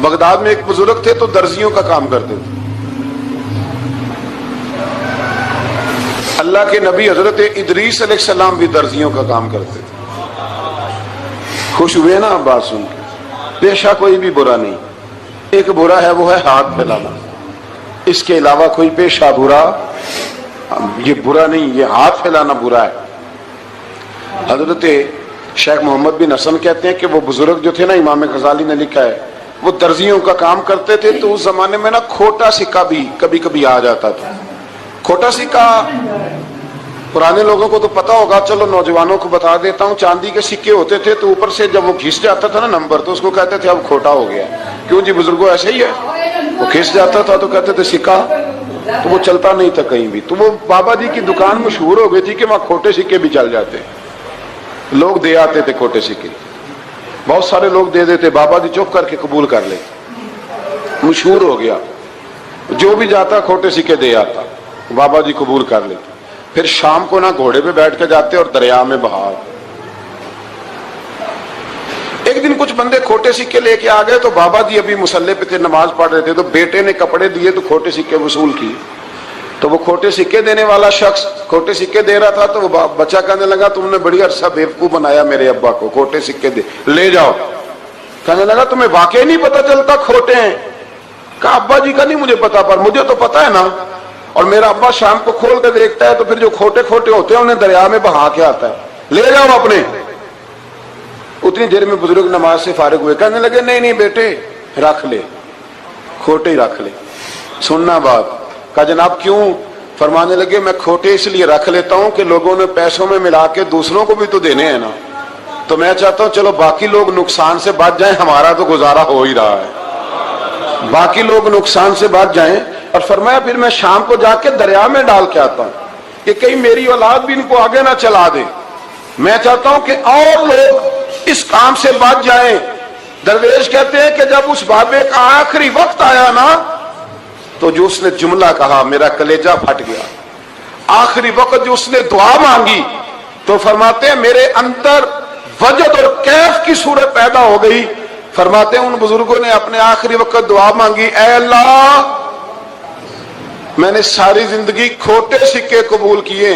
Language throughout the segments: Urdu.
بغداد میں ایک بزرگ تھے تو درزیوں کا کام کرتے تھے. اللہ کے نبی حضرت ادریس علیہ السلام بھی درزیوں کا کام کرتے تھے. خوش ہوئے نا بات سن کے؟ پیشہ کوئی بھی برا نہیں، ایک برا ہے وہ ہے ہاتھ پھیلانا، اس کے علاوہ کوئی پیشہ برا یہ برا نہیں، یہ ہاتھ پھیلانا برا ہے. حضرت شیخ محمد بن حسن کہتے ہیں کہ وہ بزرگ جو تھے نا، امام غزالی نے لکھا ہے، وہ درزیوں کا کام کرتے تھے تو اس زمانے میں نا کھوٹا سکہ بھی کبھی کبھی آ جاتا تھا. کھوٹا سکہ پرانے لوگوں کو تو پتا ہوگا، چلو نوجوانوں کو بتا دیتا ہوں. چاندی کے سکے ہوتے تھے تو اوپر سے جب وہ گھس جاتا تھا نا نمبر، تو اس کو کہتے تھے اب کھوٹا ہو گیا. کیوں جی بزرگوں ایسے ہی ہے، وہ گھس جاتا تھا تو کہتے تھے سکہ، تو وہ چلتا نہیں تھا کہیں بھی. تو وہ بابا جی کی دکان مشہور ہو گئی تھی کہ وہاں کھوٹے سکے بھی چل جاتے، لوگ دے آتے تھے کھوٹے سکے. بہت سارے لوگ دے دیتے، بابا جی چپ کر کے قبول کر لے. مشہور ہو گیا، جو بھی جاتا کھوٹے سکے دے آتا، بابا جی قبول کر لیتے. پھر شام کو نہ گھوڑے پہ بیٹھ کے جاتے اور دریا میں بہا. ایک دن کچھ بندے کھوٹے سکے لے کے آ گئے تو بابا جی ابھی مصلے پہ تھے، نماز پڑھ رہے تھے، تو بیٹے نے کپڑے دیے تو کھوٹے سکے وصول کیے. تو وہ کھوٹے سکے دینے والا شخص کھوٹے سکے دے رہا تھا تو وہ بچہ کہنے لگا تم نے بڑی عرصہ بیوقوف بنایا میرے ابا کو، کھوٹے سکے دے لے جاؤ. کہنے لگا تمہیں واقعی نہیں پتا چلتا کھوٹے ہیں؟ کہا ابا جی کا نہیں مجھے پتا، پر مجھے تو پتا ہے نا، اور میرا ابا شام کو کھول کے دیکھتا ہے تو پھر جو کھوٹے کھوٹے ہوتے ہیں انہیں دریا میں بہا کے آتا ہے، لے جاؤ اپنے. اتنی دیر میں بزرگ نماز سے فارغ ہوئے، کہنے لگے نہیں نہیں بیٹے رکھ لے، کھوٹے ہی رکھ لے. سننا بات. کہا جناب کیوں؟ فرمانے لگے میں کھوٹے اس لیے رکھ لیتا ہوں کہ لوگوں نے پیسوں میں ملا کے دوسروں کو بھی تو دینے ہیں نا، تو میں چاہتا ہوں چلو باقی لوگ نقصان سے بچ جائیں، ہمارا تو گزارا ہو ہی رہا ہے، باقی لوگ نقصان سے بچ جائیں. اور فرمایا پھر میں شام کو جا کے دریا میں ڈال کے آتا ہوں کہ کہیں میری اولاد بھی ان کو آگے نہ چلا دے. میں چاہتا ہوں کہ اور لوگ اس کام سے بچ جائیں. درویش کہتے ہیں کہ جب اس بابے کا آخری وقت آیا نا تو جو اس نے جملہ کہا میرا کلیجہ پھٹ گیا. آخری وقت جو اس نے دعا مانگی تو فرماتے ہیں میرے اندر وجد اور کیف کی صورت پیدا ہو گئی. فرماتے ہیں ان بزرگوں نے اپنے آخری وقت دعا مانگی، اے اللہ میں نے ساری زندگی کھوٹے سکے قبول کیے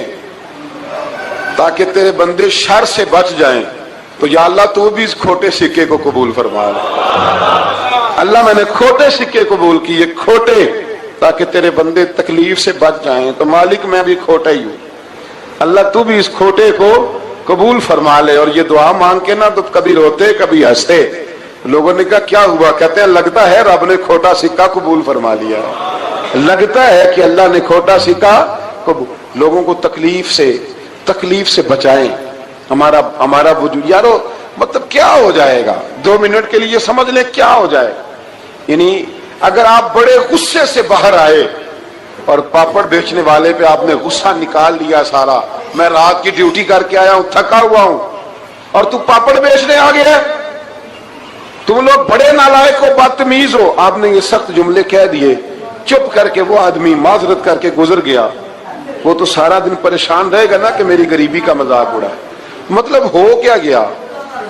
تاکہ تیرے بندے شر سے بچ جائیں، تو یا اللہ تو بھی اس کھوٹے سکے کو قبول فرما لے. اللہ میں نے کھوٹے سکے قبول کیے، کھوٹے، تاکہ تیرے بندے تکلیف سے بچ جائیں، تو مالک میں بھی کھوٹا ہی ہوں، اللہ تو بھی اس کھوٹے کو قبول فرما لے. اور یہ دعا مانگ کے نا تو کبھی روتے کبھی ہنستے. لوگوں نے کہا کیا ہوا؟ کہتے ہیں لگتا ہے رب نے کھوٹا سکہ قبول فرما لیا، لگتا ہے کہ اللہ نے کھوٹا سکہ قبول. لوگوں کو تکلیف سے بچائیں. ہمارا وجود یارو مطلب کیا ہو جائے گا 2 منٹ کے لیے سمجھ لیں کیا ہو جائے. یعنی اگر آپ بڑے غصے سے باہر آئے اور پاپڑ بیچنے والے پہ آپ نے غصہ نکال لیا سارا، میں رات کی ڈیوٹی کر کے آیا ہوں تھکا ہوا ہوں اور تو پاپڑ بیچنے آ گیا، تم لوگ بڑے نالائق ہو بدتمیز ہو، آپ نے یہ سخت جملے کہہ دیے، چپ کر کے وہ آدمی معذرت کر کے گزر گیا، وہ تو سارا دن پریشان رہے گا نا کہ میری غریبی کا مذاق اڑا. مطلب ہو کیا گیا،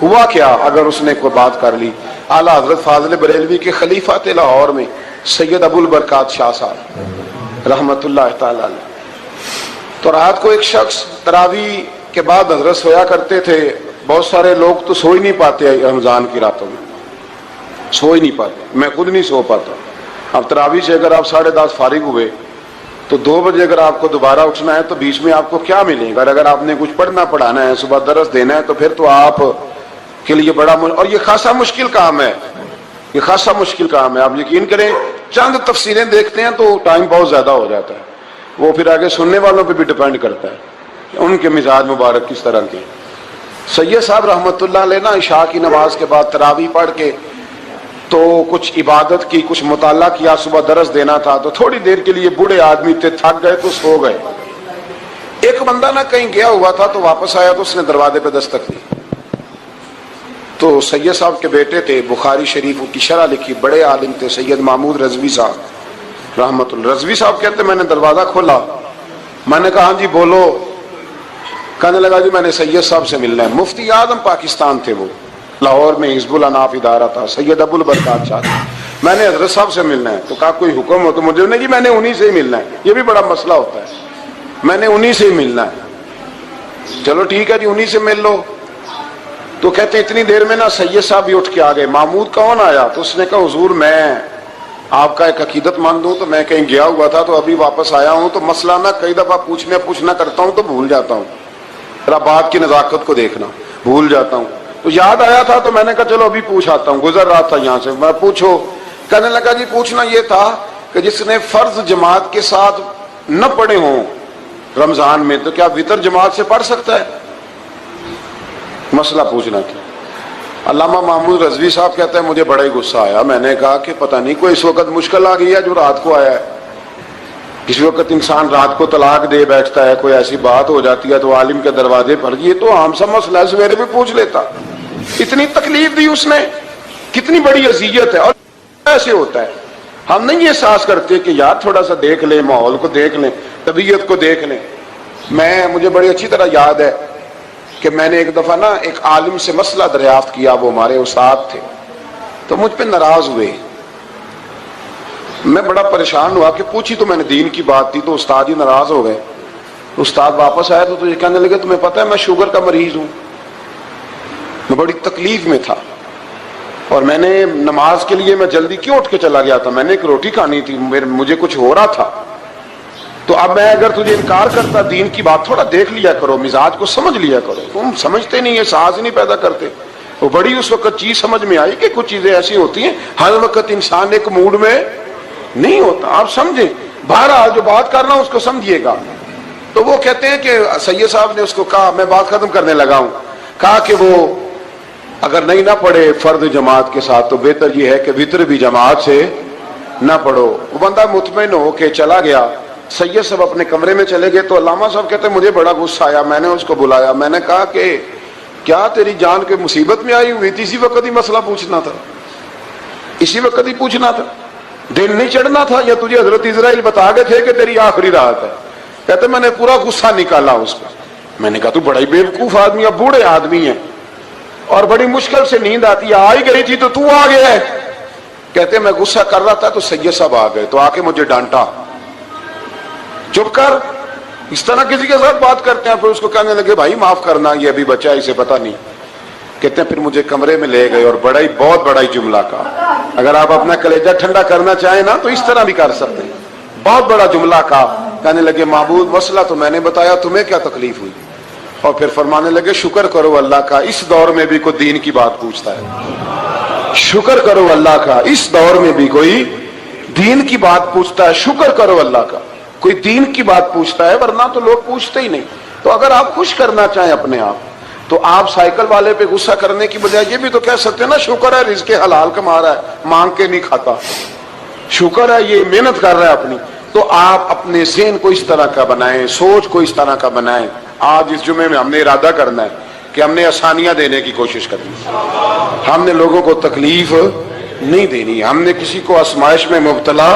ہوا کیا اگر اس نے کوئی بات کر لی. اعلیٰ حضرت فاضل بریلوی کے خلیفہ لاہور میں سید ابو البرکات شاہ صاحب رحمت اللہ تعالی علیہ، تو رات کو ایک شخص تراویح کے بعد حضرت سویا کرتے تھے. بہت سارے لوگ تو سو ہی نہیں پاتے رمضان کی راتوں میں، سو ہی نہیں پاتے، میں خود نہیں سو پاتا. اب تراویح سے اگر آپ 10:30 فارغ ہوئے تو 2 بجے اگر آپ کو دوبارہ اٹھنا ہے تو بیچ میں آپ کو کیا ملے گا؟ اگر آپ نے کچھ پڑھنا پڑھانا ہے، صبح درس دینا ہے، تو پھر تو آپ کے لیے بڑا اور یہ خاصا مشکل کام ہے، یہ خاصا مشکل کام ہے. آپ یقین کریں چند تفسیریں دیکھتے ہیں تو ٹائم بہت زیادہ ہو جاتا ہے. وہ پھر آگے سننے والوں پہ بھی ڈیپینڈ کرتا ہے ان کے مزاج مبارک کس طرح کے. سید صاحب رحمت اللہ علیہ نا عشاء کی نماز کے بعد تراویح پڑھ کے تو کچھ عبادت کی، کچھ مطالعہ کیا، صبح درس دینا تھا، تو تھوڑی دیر کے لیے بوڑھے آدمی تھے، تھک گئے تو سو گئے. ایک بندہ نہ کہیں گیا ہوا تھا تو واپس آیا تو اس نے دروازے پہ دستک دی. تو سید صاحب کے بیٹے تھے، بخاری شریف کی شرح لکھی، بڑے عالم تھے، سید محمود رضوی صاحب رحمت اللہ. رضوی صاحب کہتے میں نے دروازہ کھولا، میں نے کہا ہاں جی بولو. کہنے لگا جی میں نے سید صاحب سے ملنا ہے. مفتی اعظم پاکستان تھے وہ، لاہور میں حزب الاناف ادارہ تھا، سید ابو البرکات صاحب. میں نے حضرت صاحب سے ملنا ہے. تو کہا کوئی حکم ہو تو مجھے نہیں جی میں نے انہی سے ہی ملنا ہے. یہ بھی بڑا مسئلہ ہوتا ہے, میں نے انہی سے ہی ملنا ہے. چلو ٹھیک ہے جی انہی سے مل لو. تو کہتے ہیں اتنی دیر میں نا سید صاحب بھی اٹھ کے آ گئے. محمود کون آیا؟ تو اس نے کہا حضور میں آپ کا ایک عقیدت مند ہوں, تو میں کہیں گیا ہوا تھا تو ابھی واپس آیا ہوں, تو مسئلہ نا کئی دفعہ پوچھنا کرتا ہوں تو بھول جاتا ہوں, ذرا بات کی نزاکت کو دیکھنا, بھول جاتا ہوں. تو یاد آیا تھا تو میں نے کہا چلو ابھی پوچھ آتا ہوں, گزر رہا تھا یہاں سے. میں پوچھو. کہنے لگا جی پوچھنا یہ تھا کہ جس نے فرض جماعت کے ساتھ نہ پڑھے ہوں رمضان میں تو کیا وتر جماعت سے پڑھ سکتا ہے؟ مسئلہ پوچھنا تھا. علامہ محمود رضوی صاحب کہتے ہیں مجھے بڑا ہی غصہ آیا. میں نے کہا کہ پتہ نہیں کوئی اس وقت مشکل آ گئی ہے جو رات کو آیا ہے. کسی وقت انسان رات کو طلاق دے بیٹھتا ہے, کوئی ایسی بات ہو جاتی ہے تو عالم کے دروازے پر, یہ تو عام سا مسئلہ ہے, سویرے بھی پوچھ لیتا. اتنی تکلیف دی اس نے, کتنی بڑی اذیت ہے. اور ایسے ہوتا ہے, ہم نہیں احساس کرتے کہ یار تھوڑا سا دیکھ لیں, ماحول کو دیکھ لیں, طبیعت کو دیکھ لیں. مجھے بڑی اچھی طرح یاد ہے کہ میں نے ایک دفعہ نا ایک عالم سے مسئلہ دریافت کیا, وہ ہمارے استاد تھے, تو مجھ پہ ناراض ہوئے. میں بڑا پریشان ہوا کہ پوچھی تو میں نے دین کی بات تھی, تو استاد ہی ناراض ہو گئے. استاد واپس آئے تو یہ کہنے لگے تمہیں پتہ ہے میں شوگر کا مریض ہوں. میں بڑی تکلیف میں تھا اور میں نے نماز کے لیے میں جلدی کیوں اٹھ کے چلا گیا تھا, میں نے ایک روٹی کھانی تھی, مجھے کچھ ہو رہا تھا. تو اب میں اگر تجھے انکار کرتا, دین کی بات تھوڑا دیکھ لیا کرو, مزاج کو سمجھ لیا کرو. تم سمجھتے نہیں, احساس نہیں پیدا کرتے. وہ بڑی اس وقت چیز سمجھ میں آئی کہ کچھ چیزیں ایسی ہوتی ہیں ہر وقت انسان ایک موڈ میں نہیں ہوتا. آپ سمجھیں, بہرحال جو بات کرنا اس کو سمجھیے گا. تو وہ کہتے ہیں کہ سید صاحب نے اس کو کہا, میں بات ختم کرنے لگا ہوں, کہا کہ وہ اگر نہیں نہ پڑھے فرض جماعت کے ساتھ تو بہتر یہ ہے کہ وتر بھی جماعت سے نہ پڑھو. وہ بندہ مطمئن ہو کے چلا گیا. سید صاحب اپنے کمرے میں چلے گئے تو علامہ صاحب کہتے ہیں مجھے بڑا غصہ آیا. میں نے اس کو بلایا, میں نے کہا کہ کیا تیری جان کے مصیبت میں آئی ہوئی تھی؟ اسی وقت ہی مسئلہ پوچھنا تھا, اسی وقت ہی پوچھنا تھا, دن نہیں چڑھنا تھا, یا تجھے حضرت اسرائیل بتا گئے تھے کہ تیری آخری رات ہے؟ کہتے میں نے پورا غصہ نکالا اس پر. میں نے کہا تو بڑا ہی بیوقوف آدمی ہے, بوڑھے آدمی ہیں اور بڑی مشکل سے نیند آتی ہے, آ ہی گئی تھی تو آ گیا ہے. کہتے میں غصہ کر رہا تھا تو سید صاحب آ گئے, تو آ کے مجھے ڈانٹا, چپ کر, اس طرح کسی کے ساتھ بات کرتے ہیں. پھر اس کو کہنے لگے بھائی معاف کرنا, یہ ابھی بچہ ہے, اسے پتہ نہیں. کہتے ہیں پھر مجھے کمرے میں لے گئے اور بہت بڑا ہی جملہ کہا. اگر آپ اپنا کلیجہ ٹھنڈا کرنا چاہیں نا تو اس طرح بھی کر سکتے ہیں. بہت بڑا جملہ کہا. کہنے لگے معبود مسئلہ تو میں نے بتایا, تمہیں کیا تکلیف ہوئی؟ اور پھر فرمانے لگے شکر کرو اللہ کا, اس دور میں بھی کوئی دین کی بات پوچھتا ہے. شکر کرو اللہ کا, اس دور میں بھی کوئی دین کی بات پوچھتا ہے. شکر کرو اللہ کا, کوئی دین کی بات پوچھتا ہے, ورنہ تو لوگ پوچھتے ہی نہیں. تو اگر آپ خوش کرنا چاہیں اپنے آپ تو آپ سائیکل والے پہ غصہ کرنے کی بجائے یہ بھی تو کہہ سکتے ہیں نا شکر ہے رزق حلال کما رہا ہے, مانگ کے نہیں کھاتا, شکر ہے یہ محنت کر رہا ہے اپنی. تو آپ اپنے ذہن کو اس طرح کا بنائیں, سوچ کو اس طرح کا بنائیں. آج اس جمعے میں ہم نے ارادہ کرنا ہے کہ ہم نے آسانیاں دینے کی کوشش کرنی, ہم نے لوگوں کو تکلیف نہیں دینی, ہم نے کسی کو آزمائش میں مبتلا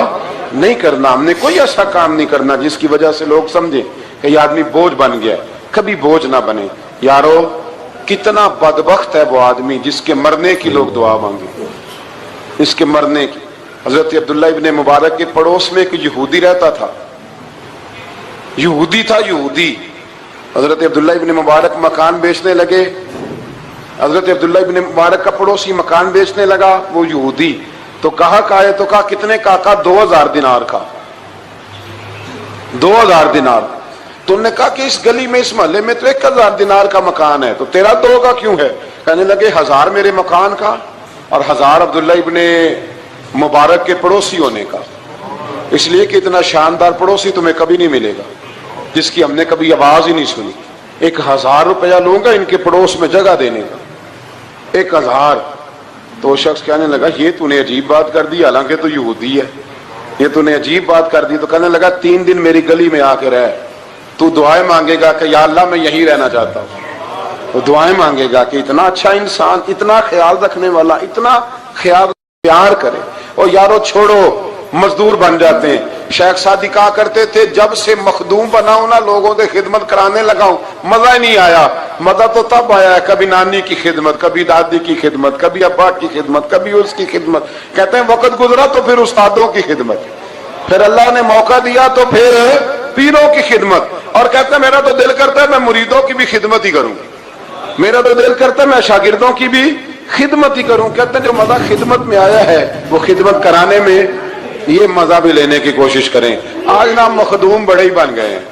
نہیں کرنا, ہم نے کوئی ایسا کام نہیں کرنا جس کی وجہ سے لوگ سمجھیں کہ یہ آدمی بوجھ بن گیا. کبھی بوجھ نہ بنے. یارو کتنا بدبخت ہے وہ آدمی جس کے مرنے کی لوگ دعا مانگے, اس کے مرنے کی. حضرت عبداللہ ابن مبارک کے پڑوس میں ایک یہودی رہتا تھا, یہودی تھا, یہودی. حضرت عبداللہ ابن مبارک مکان بیچنے لگے. حضرت عبداللہ ابن مبارک کا پڑوسی مکان بیچنے لگا, وہ یہودی. تو کہا تو کہا کتنے کا؟ 2000 دینار کا. 2000 دینار. تو انہوں نے کہا کہ اس گلی میں, اس محلے میں تو 1000 دینار کا مکان ہے, تو تیرا 2 کا کیوں ہے؟ کہنے لگے 1000 میرے مکان کا اور 1000 عبداللہ ابن مبارک کے پڑوسی ہونے کا. اس لیے کہ اتنا شاندار پڑوسی تمہیں کبھی نہیں ملے گا جس کی ہم نے کبھی آواز ہی نہیں سنی. 1000 روپیہ لوں گا ان کے پڑوس میں جگہ دینے کا, 1000. تو وہ شخص کہنے لگا یہ تو نے عجیب بات کر دی, حالانکہ تو یہودی ہے, یہ تو نے عجیب بات کر دی. تو کہنے لگا 3 دن میری گلی میں آ کے رہ, تو دعائیں مانگے گا کہ یا اللہ میں یہیں رہنا چاہتا ہوں. تو دعائیں مانگے گا کہ اتنا اچھا انسان, اتنا خیال رکھنے والا, اتنا خیال پیار کرے. اور یارو چھوڑو, مزدور بن جاتے ہیں. شیخ سعدی کہا کرتے تھے جب سے مخدوم بنا ہوں نا, لوگوں سے خدمت کرانے لگا ہوں, مزہ ہی نہیں آیا. مزہ تو تب آیا ہے، کبھی نانی کی خدمت، کبھی دادی کی خدمت، کبھی ابا کی خدمت، کبھی اس کی خدمت. کہتے ہیں وقت گزرا تو پھر استادوں کی خدمت، پھر اللہ نے موقع دیا تو پھر پیروں کی خدمت. اور کہتے ہیں میرا تو دل کرتا ہے میں مریدوں کی بھی خدمت ہی کروں، میرا تو دل کرتا ہے میں شاگردوں کی بھی خدمت ہی کروں. کہتے ہیں جو مزہ خدمت میں آیا ہے وہ خدمت کرانے میں یہ مزہ بھی لینے کی کوشش کریں. آج نا مخدوم بڑے ہی بن گئے ہیں،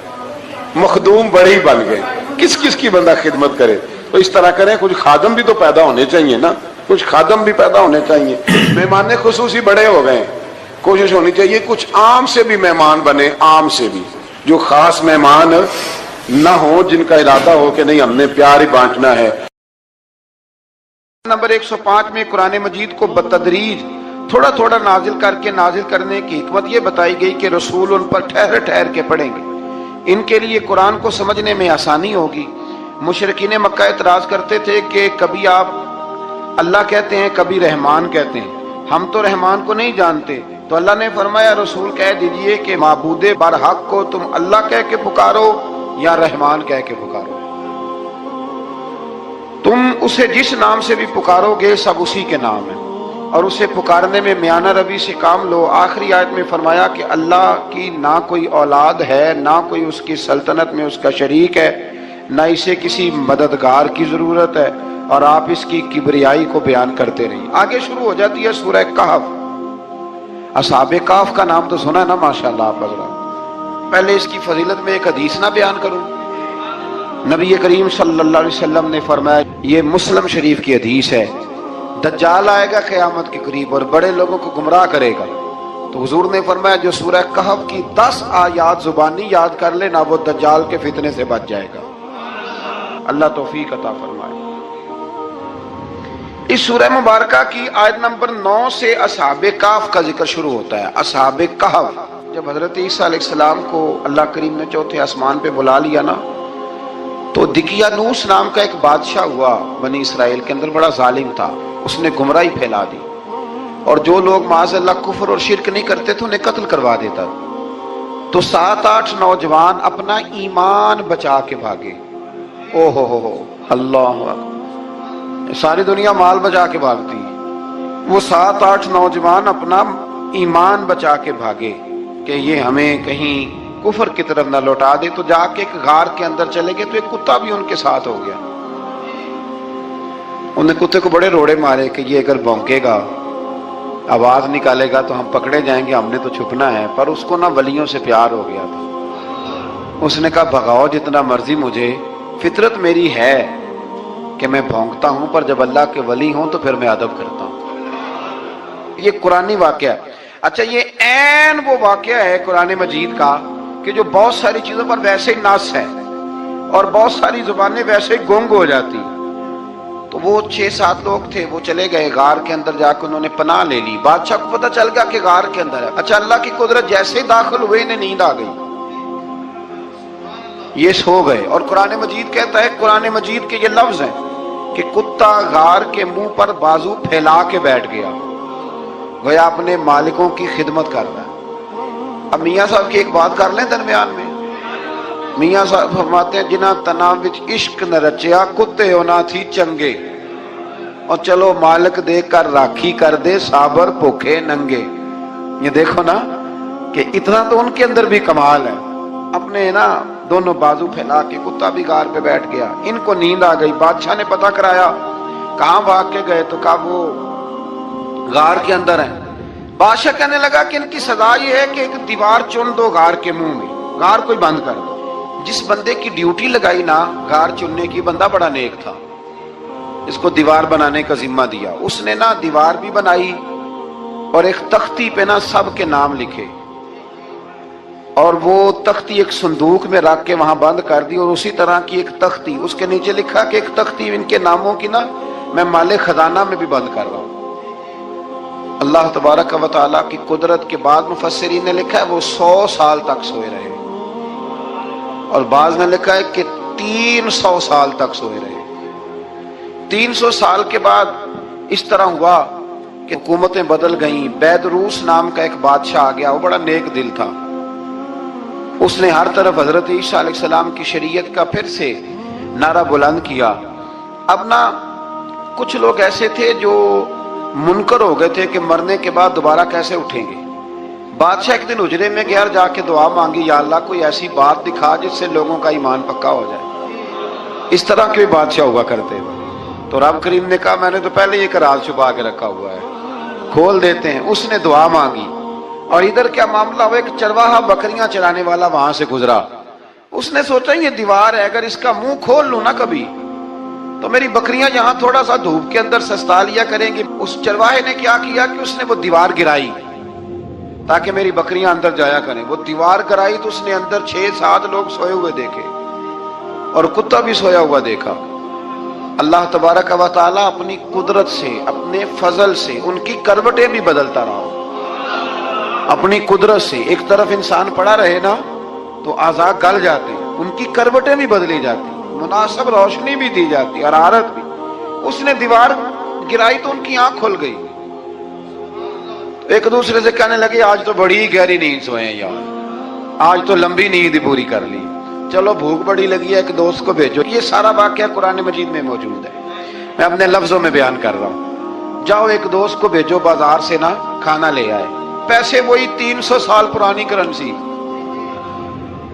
مخدوم بڑے ہی بن گئے. کس کس کی بندہ خدمت کرے؟ تو اس طرح کریں، کچھ خادم بھی تو پیدا ہونے چاہیے نا، کچھ خادم بھی پیدا ہونے چاہیے. مہمان خصوصی بڑے ہو گئے، کوشش ہونی چاہیے کچھ عام سے بھی مہمان بنے، عام سے بھی، جو خاص مہمان نہ ہوں، جن کا ارادہ ہو کہ نہیں ہم نے پیار ہی بانٹنا ہے. نمبر 105 میں قرآن مجید کو بتدریج تھوڑا تھوڑا نازل کر کے نازل کرنے کی حکمت یہ بتائی گئی کہ رسول ان پر ٹھہر ٹھہر کے پڑھیں گے، ان کے لیے قرآن کو سمجھنے میں آسانی ہوگی. مشرکین مکہ اعتراض کرتے تھے کہ کبھی آپ اللہ کہتے ہیں کبھی رحمان کہتے ہیں، ہم تو رحمان کو نہیں جانتے. تو اللہ نے فرمایا رسول کہہ دیجئے کہ معبود برحق کو تم اللہ کہہ کے پکارو یا رحمان کہہ کے پکارو، تم اسے جس نام سے بھی پکارو گے سب اسی کے نام ہے، اور اسے پکارنے میں میانہ روی سے کام لو. آخری آیت میں فرمایا کہ اللہ کی نہ کوئی اولاد ہے، نہ کوئی اس کی سلطنت میں اس کا شریک ہے، نہ اسے کسی مددگار کی ضرورت ہے، اور آپ اس کی کبریائی کو بیان کرتے رہیے. آگے شروع ہو جاتی ہے سورہ کہف. اصحاب کہف کا نام تو سنا نا ماشاءاللہ آپ حضرات. پہلے اس کی فضیلت میں ایک حدیث نہ بیان کروں. نبی کریم صلی اللہ علیہ وسلم نے فرمایا، یہ مسلم شریف کی حدیث ہے، دجال آئے گا قیامت کے قریب اور بڑے لوگوں کو گمراہ کرے گا. تو حضور نے فرمایا جو سورہ کہف کی 10 آیات زبانی یاد کر لے نا وہ دجال کے فتنے سے بچ جائے گا. اللہ توفیق عطا فرمائے. اس سورہ مبارکہ کی آیت نمبر 9 سے اصحاب کہف کا ذکر شروع ہوتا ہے. اصحاب کہف، جب حضرت عیسیٰ علیہ السلام کو اللہ کریم نے چوتھے آسمان پہ بلا لیا نا، تو دقیانوس نام کا ایک بادشاہ ہوا بنی اسرائیل کے اندر، بڑا ظالم تھا. اس نے گمراہی پھیلا دی، اور جو لوگ معاذ اللہ کفر اور شرک نہیں کرتے تھے انہیں قتل کروا دیتا. تو 7-8 نوجوان اپنا ایمان بچا کے بھاگے. او ہو اللہ اکبر، ساری دنیا مال بچا کے بھاگتی، وہ 7-8 نوجوان اپنا ایمان بچا کے بھاگے کہ یہ ہمیں کہیں کفر کی طرف نہ لوٹا دے. تو جا کے ایک غار کے اندر چلے گئے تو ایک کتا بھی ان کے ساتھ ہو گیا. انہوں نے کتے کو بڑے روڑے مارے کہ یہ اگر بھونکے گا، آواز نکالے گا تو ہم پکڑے جائیں گے، ہم نے تو چھپنا ہے. پر اس کو نہ ولیوں سے پیار ہو گیا تھا. اس نے کہا بھگاؤ جتنا مرضی مجھے، فطرت میری ہے کہ میں بھونکتا ہوں، پر جب اللہ کے ولی ہوں تو پھر میں ادب کرتا ہوں. یہ قرآنی واقعہ ہے. اچھا یہ عین وہ واقعہ ہے قرآن مجید کا کہ جو بہت ساری چیزوں پر ویسے ہی نص ہے اور بہت ساری زبانیں ویسے ہی گنگ ہو جاتی. تو وہ 6-7 لوگ تھے، وہ چلے گئے غار کے اندر، جا کے انہوں نے پناہ لے لی. بادشاہ کو پتہ چل گیا کہ غار کے اندر ہے. اچھا اللہ کی قدرت، جیسے ہی داخل ہوئے انہیں نیند آ گئی، یہ سو گئے. اور قرآن مجید کہتا ہے، قرآن مجید کے یہ لفظ ہیں کہ کتا غار کے منہ پر بازو پھیلا کے بیٹھ گیا، گویا اپنے مالکوں کی خدمت کر رہا ہے. اب میاں صاحب کی ایک بات کر لیں درمیان میں. میاں صاحب فرماتے ہیں جنہ تنا وچ عشق نہ رچیا کتے ہونا تھی چنگے، اور چلو مالک دے کر راکھی کر دے صابر بھوکے ننگے. یہ دیکھو نا کہ اتنا تو ان کے اندر بھی کمال ہے. اپنے نا دونوں بازو پھیلا کے کتا بھی غار پہ بیٹھ گیا. ان کو نیند آ گئی. بادشاہ نے پتہ کرایا کہاں بھاگ کے گئے، تو کہا وہ غار کے اندر ہیں. بادشاہ کہنے لگا کہ ان کی سزا یہ ہے کہ ایک دیوار چن دو غار کے منہ میں، غار کوئی بند کر دو. جس بندے کی ڈیوٹی لگائی نا غار چننے کی، بندہ بڑا نیک تھا، اس کو دیوار بنانے کا ذمہ دیا. اس نے نا دیوار بھی بنائی اور ایک تختی پہ نا سب کے نام لکھے، اور وہ تختی ایک صندوق میں رکھ کے وہاں بند کر دی. اور اسی طرح کی ایک تختی اس کے نیچے لکھا کہ ایک تختی ان کے ناموں کی نا میں مال خزانہ میں بھی بند کر رہا ہوں. اللہ تبارک و تعالیٰ کی قدرت کے بعد مفسرین نے لکھا ہے وہ 100 سال تک سوئے رہے، اور بعض نے لکھا ہے کہ 300 سال تک سوئے رہے. 300 سال کے بعد اس طرح ہوا کہ حکومتیں بدل گئیں. بیدروس نام کا ایک بادشاہ آ گیا، وہ بڑا نیک دل تھا. اس نے ہر طرف حضرت عیسیٰ علیہ السلام کی شریعت کا پھر سے نعرہ بلند کیا. اب نا کچھ لوگ ایسے تھے جو منکر ہو گئے تھے کہ مرنے کے بعد دوبارہ کیسے اٹھیں گے. بادشاہ ایک دن حجرے میں گیا، جا کے دعا مانگی، یا اللہ کوئی ایسی بات دکھا جس سے لوگوں کا ایمان پکا ہو جائے. اس طرح کے بادشاہ ہوا کرتے ہیں. تو رب کریم نے کہا میں نے تو پہلے یہ راز چھپا کے رکھا ہوا ہے، کھول دیتے ہیں. اس نے دعا مانگی اور ادھر کیا معاملہ ہوا، ایک چرواہا بکریاں چرانے والا وہاں سے گزرا. اس نے سوچا یہ دیوار ہے، اگر اس کا منہ کھول لوں نا کبھی تو میری بکریاں یہاں تھوڑا سا دھوپ کے اندر سستا لیا کریں گی. اس چرواہے نے کیا کیا کہ اس نے وہ دیوار گرائی تاکہ میری بکریاں اندر جایا کریں. وہ دیوار گرائی تو اس نے اندر 6-7 لوگ سوئے ہوئے دیکھے اور کتا بھی سویا ہوا دیکھا. اللہ تبارک و تعالیٰ اپنی قدرت سے، اپنے فضل سے ان کی کروٹیں بھی بدلتا رہا. اپنی قدرت سے ایک طرف انسان پڑا رہے نا تو اعضاء گل جاتے ہیں، ان کی کروٹیں بھی بدلی جاتی، مناسب روشنی بھی دی جاتی، حرارت بھی. اس نے دیوار گرائی تو ان کی آنکھ کھل گئی. ایک دوسرے سے کہنے لگے آج تو بڑی گہری نیند سوئے ہیں یار، آج تو لمبی نیند پوری کر لی. چلو بھوک بڑی لگی ہے، ایک دوست کو بھیجو. یہ سارا واقعہ قرآن مجید میں موجود ہے، میں اپنے لفظوں میں بیان کر رہا ہوں. جاؤ ایک دوست کو بھیجو بازار سے نا کھانا لے آئے. پیسے وہی 300 سال پرانی کرنسی.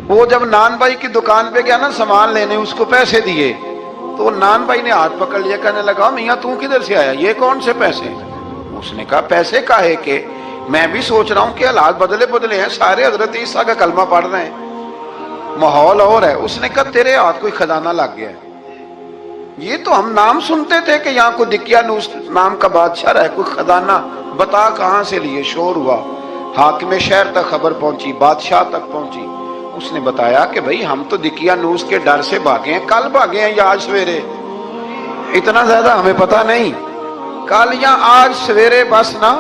وہ جب نان بھائی کی دکان پہ گیا نا سامان لینے، اس کو پیسے دیے تو وہ نان بھائی نے ہاتھ پکڑ لیا، کہنے لگا میاں تو کدھر سے آیا، یہ کون سے پیسے؟ اس نے کہا پیسے کاہے کہ میں بھی سوچ رہا ہوں کہ حالات بدلے ہیں، سارے حضرت عیسیٰ کا کلمہ پڑھ رہے ہیں، ماحول اور ہے. اس نے کہا تیرے ہاتھ کوئی خزانہ لگ گیا ہے. یہ تو ہم نام سنتے تھے کہ یہاں کوئی دقیانوس نام کا بادشاہ رہا ہے، کوئی خزانہ، بتا کہاں سے لیے. شور ہوا، حاکم شہر تک خبر پہنچی، بادشاہ تک پہنچی. اس نے بتایا کہ بھئی ہم تو دقیانوس کے ڈر سے بھاگے ہیں، کل بھاگے ہیں یا آج سویرے، اتنا زیادہ ہمیں پتہ نہیں، کل یا آج سویرے بس نا.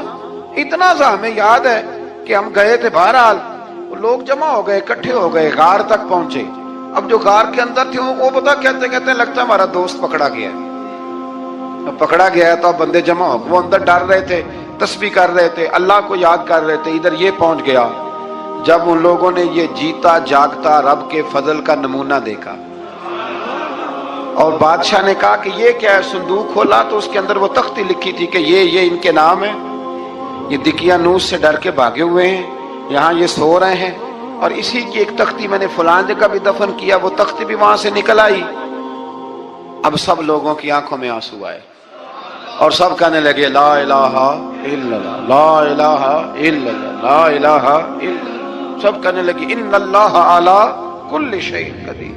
اتنا سا ہمیں یاد ہے کہ ہم گئے تھے. بہرحال لوگ جمع ہو گئے، اکٹھے ہو گئے، غار تک پہنچے. اب جو غار کے اندر تھے وہ پتہ کہتے کہتے لگتا ہے ہمارا دوست پکڑا گیا ہے. پکڑا گیا ہے تو اب بندے جمع ہو گئے. وہ اندر ڈر رہے تھے، تسبیح کر رہے تھے، اللہ کو یاد کر رہے تھے. ادھر یہ پہنچ گیا. جب ان لوگوں نے یہ جیتا جاگتا رب کے فضل کا نمونہ دیکھا اور بادشاہ نے کہا کہ یہ کیا ہے، صندوق کھولا تو اس کے اندر وہ تختی لکھی تھی کہ یہ ان کے نام ہے، یہ دقیانوس سے ڈر کے بھاگے ہوئے ہیں، یہاں یہ سو رہے ہیں. اور اسی کی ایک تختی میں نے فلاں جگہ بھی دفن کیا، وہ تختی بھی وہاں سے نکل آئی. اب سب لوگوں کی آنکھوں میں آنسو آئے اور سب کہنے لگے لا الہ الا اللہ، لا الہ الا اللہ، لا الہ الا اللہ. سب کہنے لگے ان اللہ علی کل شیء قدیر.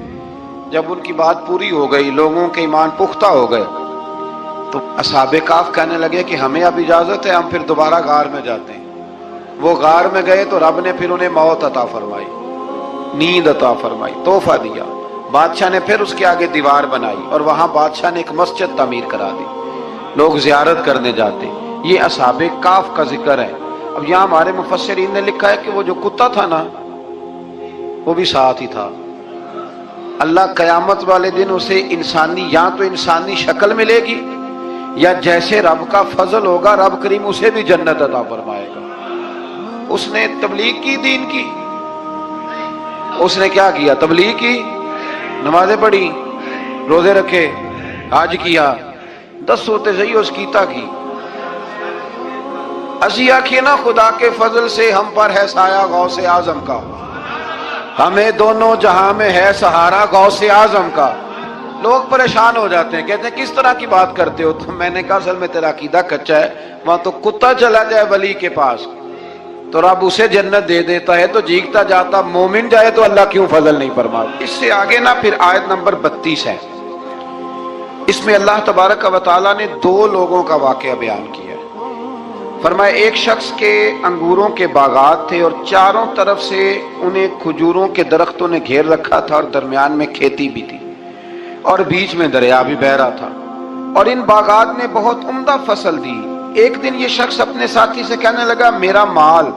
جب ان کی بات پوری ہو گئی، لوگوں کے ایمان پختہ ہو گئے، تو اصحاب کہف کہنے لگے کہ ہمیں اب اجازت ہے، ہم پھر دوبارہ غار میں جاتے ہیں. وہ غار میں گئے تو رب نے پھر انہیں موت عطا فرمائی، نیند عطا فرمائی، تحفہ دیا. بادشاہ نے پھر اس کے آگے دیوار بنائی اور وہاں بادشاہ نے ایک مسجد تعمیر کرا دی، لوگ زیارت کرنے جاتے. یہ اصحاب کہف کا ذکر ہے. اب یہاں ہمارے مفسرین نے لکھا ہے کہ وہ جو کتا تھا نا وہ بھی ساتھ ہی تھا. اللہ قیامت والے دن اسے انسانی، یا تو انسانی شکل ملے گی یا جیسے رب کا فضل ہوگا رب کریم اسے بھی جنت عطا فرمائے گا. اس نے تبلیغ کی، دین کی. اس نے کیا کیا؟ تبلیغ کی، نمازیں پڑھی، روزے رکھے، حج کیا، 10 ہوتے صحیح اس کیتا کی. اسی آنکھیں نا خدا کے فضل سے ہم پر ہے سایہ غوث اعظم کا، ہمیں دونوں جہاں میں ہے سہارا غوث اعظم کا. لوگ پریشان ہو جاتے ہیں، کہتے ہیں کس طرح کی بات کرتے ہو؟ تو میں نے کہا اصل میں تیرا عقیدہ کچا ہے. وہاں تو کتا چلا جائے ولی کے پاس تو رب اسے جنت دے دیتا ہے، تو جیگتا جاتا مومن جائے تو اللہ کیوں فضل نہیں فرماتا؟ اس سے آگے نا پھر آیت نمبر 32 ہے. اس میں اللہ تبارک و تعالیٰ نے 2 لوگوں کا واقعہ بیان کیا. فرمایا ایک شخص کے انگوروں کے باغات تھے اور چاروں طرف سے انہیں کھجوروں کے درختوں نے گھیر رکھا تھا اور درمیان میں کھیتی بھی تھی اور بیچ میں دریا بھی بہہ رہا تھا اور ان باغات نے بہت عمدہ فصل دی. ایک دن یہ شخص اپنے ساتھی سے کہنے لگا میرا مال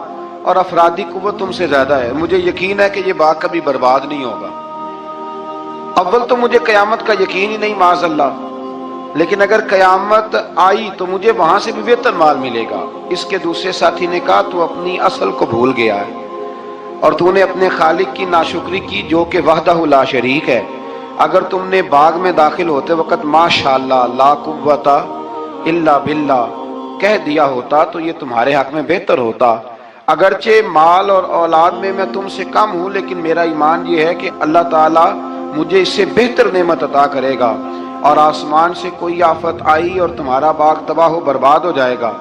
اور افرادی قوت تم سے زیادہ ہے، مجھے یقین ہے کہ یہ باغ کبھی برباد نہیں ہوگا. اول تو مجھے قیامت کا یقین ہی نہیں معاذ اللہ، لیکن اگر قیامت آئی تو مجھے وہاں سے بھی بہتر مال ملے گا. اس کے دوسرے ساتھی نے کہا تو اپنی اصل کو بھول گیا ہے اور تو نے اپنے خالق کی ناشکری کی جو کہ وحدہ لا شریک ہے. اگر تم نے باغ میں داخل ہوتے وقت ماشاءاللہ لا قوت الا باللہ کہہ دیا ہوتا تو یہ تمہارے حق میں بہتر ہوتا۔ اگرچہ مال اور اولاد میں تم سے کم ہوں، لیکن میرا ایمان یہ ہے کہ اللہ تعالیٰ مجھے اس سے بہتر نعمت عطا کرے گا، اور آسمان سے کوئی آفت آئی اور تمہارا باغ تباہ و برباد ہو جائے گا،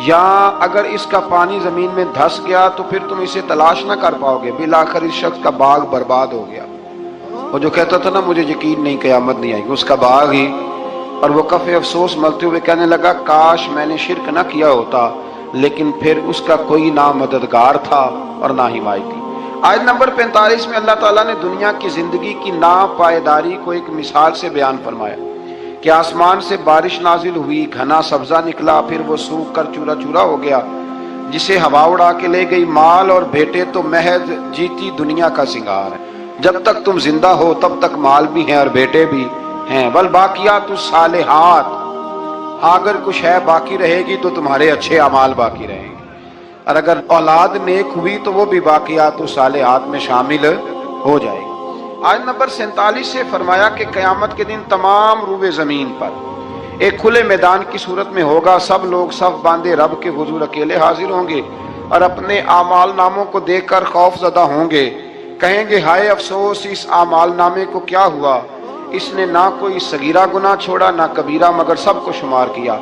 یا اگر اس کا پانی زمین میں دھس گیا تو پھر تم اسے تلاش نہ کر پاؤ گے، بالآخر اس شخص کا باغ برباد ہو گیا۔ وہ جو کہتا تھا نا مجھے یقین نہیں قیامت نہیں آئے گی، اس کا باغ ہی، اور وہ کف افسوس ملتے ہوئے کہنے لگا کاش میں نے شرک نہ کیا ہوتا، لیکن پھر اس کا کوئی نہ مددگار تھا اور نہ حمایتی۔ آیت نمبر 45 میں اللہ تعالیٰ نے دنیا کی زندگی کی ناپائیداری کو ایک مثال سے بیان فرمایا کہ آسمان سے بارش نازل ہوئی، گھنا سبزہ نکلا، پھر وہ سوکھ کر چورا چورا ہو گیا، جسے ہوا اڑا کے لے گئی۔ مال اور بیٹے تو محض جیتی دنیا کا سنگار ہے، جب تک تم زندہ ہو تب تک مال بھی ہیں اور بیٹے بھی ہیں۔ والباقیات الصالحات، اگر کچھ ہے باقی رہے گی تو تمہارے اچھے اعمال باقی رہیں گے، اور اگر اولاد نیک ہوئی تو وہ بھی باقیات الصالحات میں شامل ہو جائے گی۔ آیت نمبر 47 سے فرمایا کہ قیامت کے دن تمام روئے زمین پر ایک کھلے میدان کی صورت میں ہوگا، سب لوگ صف باندھے رب کے حضور اکیلے حاضر ہوں گے اور اپنے اعمال ناموں کو دیکھ کر خوف زدہ ہوں گے، کہیں گے ہائے افسوس اس اعمال نامے کو کیا ہوا، اس نے نہ کوئی صغیرہ گناہ چھوڑا نہ کبیرہ، مگر سب کو شمار کیا۔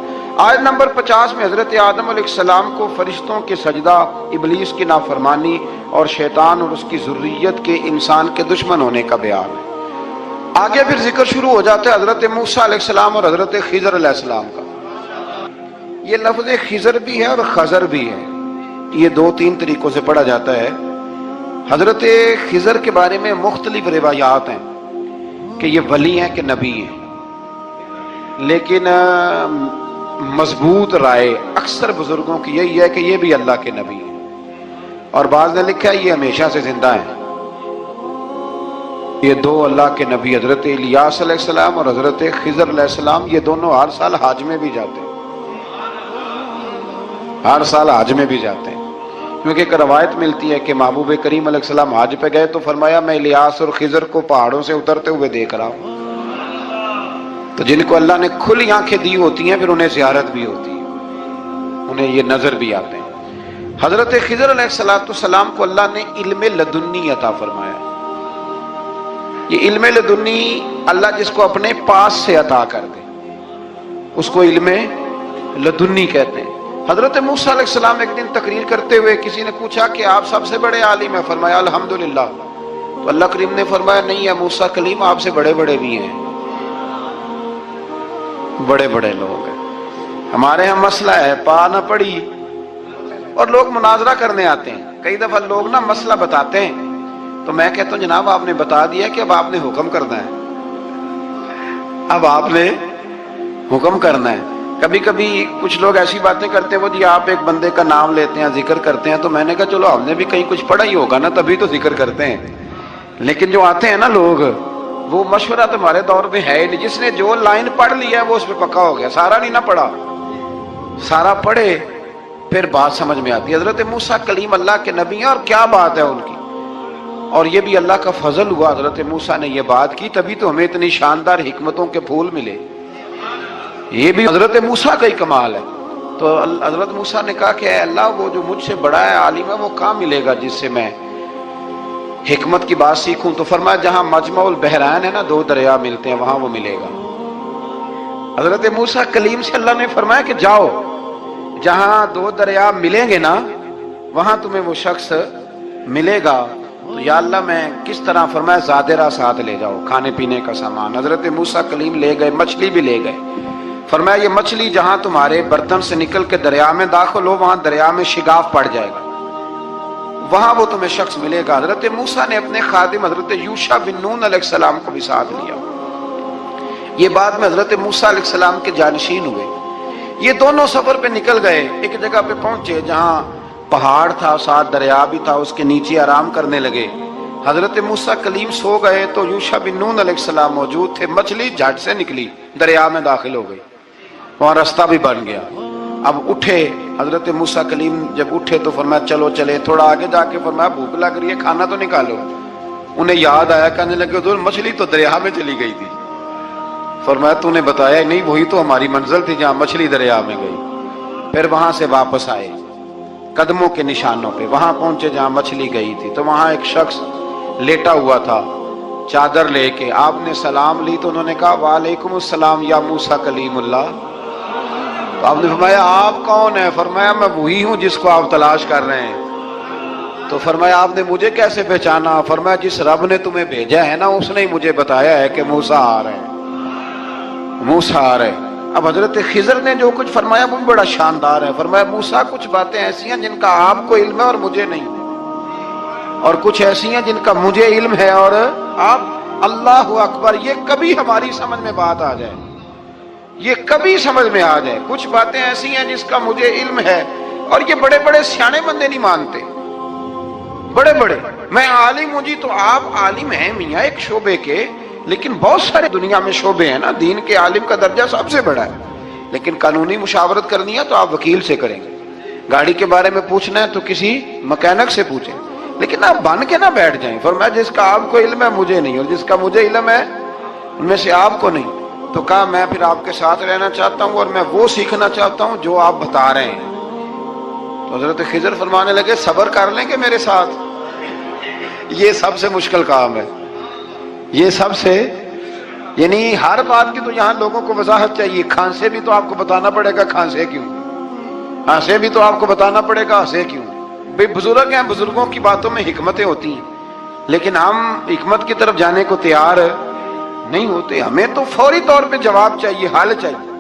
آیت نمبر 50 میں حضرت آدم علیہ السلام کو فرشتوں کے سجدہ، ابلیس کی نافرمانی اور شیطان اور اس کی ذریت کے انسان کے دشمن ہونے کا بیان ہے۔ آگے پھر ذکر شروع ہو جاتا ہے حضرت موسیٰ علیہ السلام اور حضرت خضر علیہ السلام کا۔ یہ لفظ خضر بھی ہے اور خضر بھی ہے، یہ دو تین طریقوں سے پڑھا جاتا ہے۔ حضرت خضر کے بارے میں مختلف روایات ہیں کہ یہ ولی ہیں کہ نبی ہیں، لیکن مضبوط رائے اکثر بزرگوں کی یہی ہے کہ یہ بھی اللہ کے نبی ہیں، اور بعض نے لکھا ہے یہ ہمیشہ سے زندہ ہیں۔ یہ دو اللہ کے نبی حضرت الیاس علیہ السلام اور حضرت خضر علیہ السلام، یہ دونوں ہر سال حج میں بھی جاتے ہیں، ہر سال حج میں بھی جاتے ہیں، کیونکہ ایک روایت ملتی ہے کہ محبوب کریم علیہ السلام حج پہ گئے تو فرمایا میں الیاس اور خضر کو پہاڑوں سے اترتے ہوئے دیکھ رہا ہوں۔ تو جن کو اللہ نے کھلی آنکھیں دی ہوتی ہیں پھر انہیں زیارت بھی ہوتی ہے، انہیں یہ نظر بھی آتے ہیں۔ حضرت خضر علیہ السلام کو اللہ نے علم لدنی عطا فرمایا۔ یہ علم لدنی اللہ جس کو اپنے پاس سے عطا کر دے اس کو علم لدنی کہتے ہیں۔ حضرت موسیٰ علیہ السلام ایک دن تقریر کرتے ہوئے کسی نے پوچھا کہ آپ سب سے بڑے عالم ہیں، فرمایا الحمدللہ۔ تو اللہ کریم نے فرمایا نہیں ہے موسیٰ کلیم آپ سے بڑے بڑے بھی ہیں، بڑے بڑے لوگ ہیں، ہمارے ہاں مسئلہ ہے پا نہ پڑی، اور لوگ مناظرہ کرنے آتے ہیں۔ کئی دفعہ لوگ نا مسئلہ بتاتے ہیں تو میں کہتا ہوں جناب آپ نے بتا دیا کہ اب آپ نے حکم کرنا ہے، اب آپ نے حکم کرنا ہے۔ کبھی کبھی کچھ لوگ ایسی باتیں کرتے ہیں وہ جی آپ ایک بندے کا نام لیتے ہیں ذکر کرتے ہیں، تو میں نے کہا چلو ہم نے بھی کہیں کچھ پڑھا ہی ہوگا نا تبھی تو ذکر کرتے ہیں، لیکن جو آتے ہیں نا لوگ وہ مشورہ تمہارے دور میں ہے ہی نہیں، جس نے جو لائن پڑھ لیا ہے وہ اس پہ پکا ہو گیا، سارا نہیں نہ پڑھا، سارا پڑھے پھر بات سمجھ میں آتی ہے۔ حضرت موسیٰ کلیم اللہ کے نبی ہیں اور کیا بات ہے ان کی، اور یہ بھی اللہ کا فضل ہوا حضرت موسیٰ نے یہ بات کی تبھی تو ہمیں اتنی شاندار حکمتوں کے پھول ملے، یہ بھی حضرت موسیٰ کا ہی کمال ہے۔ تو حضرت موسیٰ نے کہا کہ اے اللہ وہ جو مجھ سے بڑا ہے عالم ہے وہ کہاں ملے گا جس سے میں حکمت کی بات سیکھوں؟ تو فرمایا جہاں مجمع البحرین ہے نا دو دریا ملتے ہیں وہاں وہ ملے گا۔ حضرت موسیٰ کلیم سے اللہ نے فرمایا کہ جاؤ جہاں دو دریا ملیں گے نا وہاں تمہیں وہ شخص ملے گا۔ تو یا اللہ میں کس طرح؟ فرمایا زادرہ ساتھ لے جاؤ کھانے پینے کا سامان۔ حضرت موسیٰ کلیم لے گئے، مچھلی بھی لے گئے۔ فرمایا یہ مچھلی جہاں تمہارے برتن سے نکل کے دریا میں داخل ہو وہاں دریا میں شگاف پڑ جائے گا، وہاں وہ تمہیں شخص ملے گا۔ حضرت موسیٰ نے اپنے خادم حضرت یوشع بن نون علیہ السلام کو بھی ساتھ لیا۔ یہ بعد میں حضرت موسیٰ علیہ السلام کے جانشین ہوئے۔ یہ دونوں سفر پہ نکل گئے، ایک جگہ پہ پہنچے جہاں پہاڑ تھا ساتھ دریا بھی تھا، اس کے نیچے آرام کرنے لگے۔ حضرت موسیٰ کلیم سو گئے تو یوشع بن نون علیہ السلام موجود تھے، مچھلی جھٹ سے نکلی دریا میں داخل ہو گئی، وہاں راستہ بھی بن گیا۔ اب اٹھے حضرت موسیٰ کلیم جب اٹھے تو فرمایا چلو چلے، تھوڑا آگے جا کے فرمایا بھوک لگ رہی ہے کھانا تو نکالو۔ انہیں یاد آیا، کہنے لگے حضور مچھلی تو دریا میں چلی گئی تھی۔ فرمایا تو نے بتایا نہیں، وہی تو ہماری منزل تھی جہاں مچھلی دریا میں گئی۔ پھر وہاں سے واپس آئے قدموں کے نشانوں پہ، وہاں پہنچے جہاں مچھلی گئی تھی، تو وہاں ایک شخص لیٹا ہوا تھا چادر لے کے۔ آپ نے سلام لی تو انہوں نے کہا وعلیکم السلام یا موسیٰ کلیم اللہ۔ تو آپ نے فرمایا آپ کون ہیں؟ فرمایا میں وہی ہوں جس کو آپ تلاش کر رہے ہیں۔ تو فرمایا آپ نے مجھے کیسے پہچانا؟ فرمایا جس رب نے تمہیں بھیجا ہے نا، اس نے ہی مجھے بتایا ہے کہ موسیٰ آ رہے ہیں، موسیٰ آ رہے ہیں۔ اب حضرت خضر نے جو کچھ فرمایا وہ بھی بڑا شاندار ہے۔ فرمایا موسیٰ کچھ باتیں ایسی ہیں جن کا آپ کو علم ہے اور مجھے نہیں، اور کچھ ایسی ہیں جن کا مجھے علم ہے اور آپ۔ اللہ اکبر، یہ کبھی ہماری سمجھ میں بات آ جائے، یہ کبھی سمجھ میں آ جائے۔ کچھ باتیں ایسی ہیں جس کا مجھے علم ہے، اور یہ بڑے بڑے سیانے بندے نہیں مانتے، بڑے بڑے۔ میں عالم ہوں جی، تو آپ عالم ہیں میاں ایک شعبے کے، لیکن بہت سارے دنیا میں شعبے ہیں نا، دین کے عالم کا درجہ سب سے بڑا ہے، لیکن قانونی مشاورت کرنی ہے تو آپ وکیل سے کریں گے، گاڑی کے بارے میں پوچھنا ہے تو کسی مکینک سے پوچھیں، لیکن آپ بن کے نہ بیٹھ جائیں۔ فرمایا جس کا آپ کو علم ہے مجھے نہیں، اور جس کا مجھے علم ہے ان میں سے آپ کو نہیں۔ تو کہا میں پھر آپ کے ساتھ رہنا چاہتا ہوں اور میں وہ سیکھنا چاہتا ہوں جو آپ بتا رہے ہیں۔ تو حضرت خضر فرمانے لگے صبر کر لیں کہ میرے ساتھ، یہ سب سے مشکل کام ہے، یہ سب سے، یعنی ہر بات کی تو یہاں لوگوں کو وضاحت چاہیے۔ کھانسے بھی تو آپ کو بتانا پڑے گا کھانسے کیوں، ہنسے بھی تو آپ کو بتانا پڑے گا ہنسے کیوں۔ بھئی بزرگ ہیں، بزرگوں کی باتوں میں حکمتیں ہوتی ہیں، لیکن ہم حکمت کی طرف جانے کو تیار نہیں ہوتے، ہمیں تو فوری طور پہ جواب چاہیے، حل چاہیے۔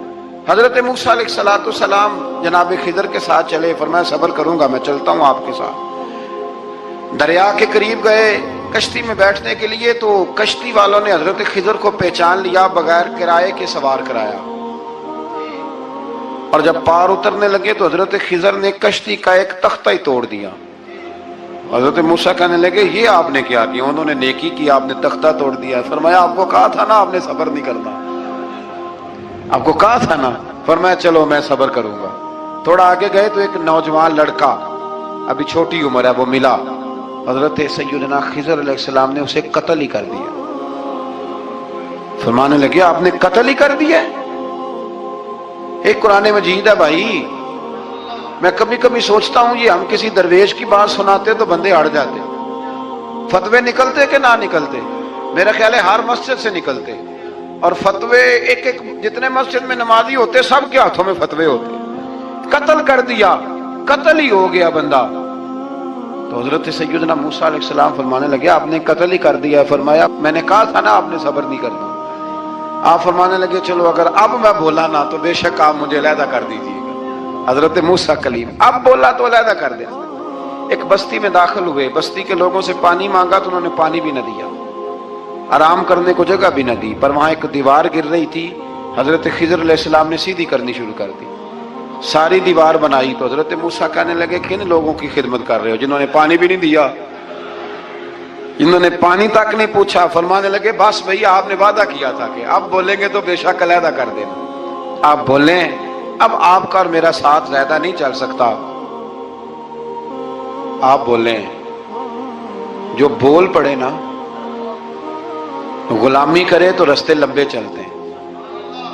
حضرت موسیٰ علیہ السلام جناب خضر کے ساتھ چلے، فرمایا صبر کروں گا، میں چلتا ہوں آپ کے ساتھ۔ دریا کے قریب گئے کشتی میں بیٹھنے کے لیے، تو کشتی والوں نے حضرت خضر کو پہچان لیا، بغیر کرائے کے سوار کرایا، اور جب پار اترنے لگے تو حضرت خضر نے کشتی کا ایک تختہ ہی توڑ دیا۔ حضرت موسیٰ کہنے لگے یہ آپ نے کیا کیا؟ انہوں نے نیکی کی، آپ نے تختہ توڑ دیا۔ فرمایا آپ کو کہا تھا نا آپ نے صبر نہیں کرنا، آپ کو کہا تھا نا۔ فرمایا چلو میں صبر کروں گا۔ تھوڑا آگے گئے تو ایک نوجوان لڑکا، ابھی چھوٹی عمر ہے، وہ ملا۔ حضرت سیدنا خضر علیہ السلام نے اسے قتل ہی کر دیا۔ فرمانے لگے آپ نے قتل ہی کر دیا؟ ایک قرآن مجید ہے بھائی، میں کبھی کبھی سوچتا ہوں یہ ہم کسی درویش کی بات سناتے تو بندے اڑ جاتے، فتوے نکلتے کہ نہ نکلتے؟ میرا خیال ہے ہر مسجد سے نکلتے، اور فتوے ایک ایک جتنے مسجد میں نمازی ہوتے سب کے ہاتھوں میں فتوے ہوتے۔ قتل کر دیا، قتل ہی ہو گیا بندہ۔ تو حضرت سیدنا موسیٰ علیہ السلام فرمانے لگے آپ نے قتل ہی کر دیا۔ فرمایا میں نے کہا تھا نا آپ نے صبر نہیں کرنا۔ آپ فرمانے لگے چلو اگر اب میں بولا نا تو بے شک آپ مجھے علیحدہ کر دیجیے گا۔ حضرت موسیٰ کلیم اب بولا تو علیحدہ کر دیا۔ ایک بستی میں داخل ہوئے، بستی کے لوگوں سے پانی مانگا تو انہوں نے پانی بھی نہ دیا، آرام کرنے کو جگہ بھی نہ دی، پر وہاں ایک دیوار گر رہی تھی، حضرت خضر علیہ السلام نے سیدھی کرنی شروع کر دی، ساری دیوار بنائی۔ تو حضرت موسیٰ کہنے لگے کن لوگوں کی خدمت کر رہے ہو جنہوں نے پانی بھی نہیں دیا، جنہوں نے پانی تک نہیں پوچھا؟ فرمانے لگے بس بھئی آپ نے وعدہ کیا تھا کہ اب بولیں گے تو بے شک علیحدہ کر دینا، آپ بولیں اب آپ کا اور میرا ساتھ زیادہ نہیں چل سکتا، آپ بولیں۔ جو بول پڑے نا، غلامی کرے تو رستے لمبے چلتے ہیں،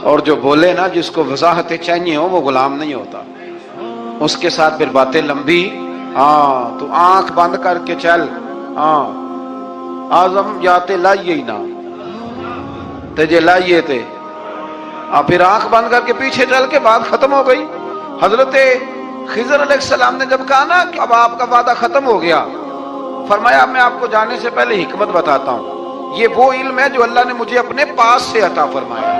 اور جو بولے نا جس کو وضاحتیں چاہیے ہو وہ غلام نہیں ہوتا، اس کے ساتھ پھر باتیں لمبی۔ ہاں تو آنکھ بند کر کے چل، ہاں آزم جاتے لائیے ہی نہ تجھے لائیے تھے، پھر آنکھ بند کر کے پیچھے چل کے بات ختم ہو گئی۔ حضرت خضر علیہ السلام نے جب کہا نا کہ اب آپ کا وعدہ ختم ہو گیا، فرمایا میں آپ کو جانے سے پہلے حکمت بتاتا ہوں، یہ وہ علم ہے جو اللہ نے مجھے اپنے پاس سے عطا فرمایا،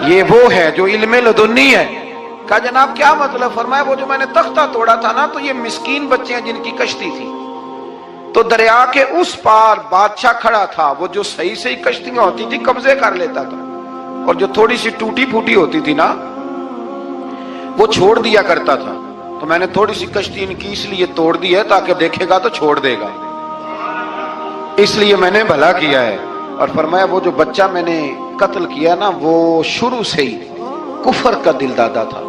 یہ وہ ہے جو علم لدنی ہے۔ کہا جناب کیا مطلب؟ فرمایا وہ جو میں نے تختہ توڑا تھا نا، تو یہ مسکین بچے ہیں جن کی کشتی تھی، تو دریا کے اس پار بادشاہ کھڑا تھا، وہ جو صحیح صحیح کشتیاں ہوتی تھی قبضے کر لیتا تھا، اور جو تھوڑی سی ٹوٹی پھوٹی ہوتی تھی نا وہ چھوڑ دیا کرتا تھا۔ تو میں نے تھوڑی سی کشتی ان کی اس لیے توڑ دی ہے تاکہ دیکھے گا تو چھوڑ دے گا، اس لیے میں نے بھلا کیا ہے۔ اور فرمایا وہ جو بچہ میں نے قتل کیا نا، وہ شروع سے ہی کفر کا دل دادا تھا،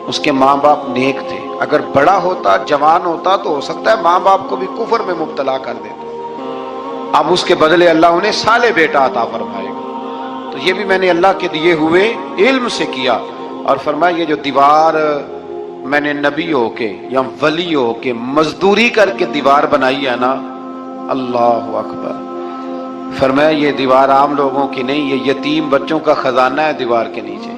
اس کے ماں باپ نیک تھے، اگر بڑا ہوتا جوان ہوتا تو ہو سکتا ہے ماں باپ کو بھی کفر میں مبتلا کر دیتا، اب اس کے بدلے اللہ انہیں صالح بیٹا عطا فرمائے گا. تو یہ بھی میں نے اللہ کے دیے ہوئے علم سے کیا. اور فرمایا یہ جو دیوار میں نے نبی ہو کے یا ولی ہو کے مزدوری کر کے دیوار بنائی ہے نا، اللہ اکبر، فرمایا یہ دیوار عام لوگوں کی نہیں، یہ یتیم بچوں کا خزانہ ہے دیوار کے نیچے.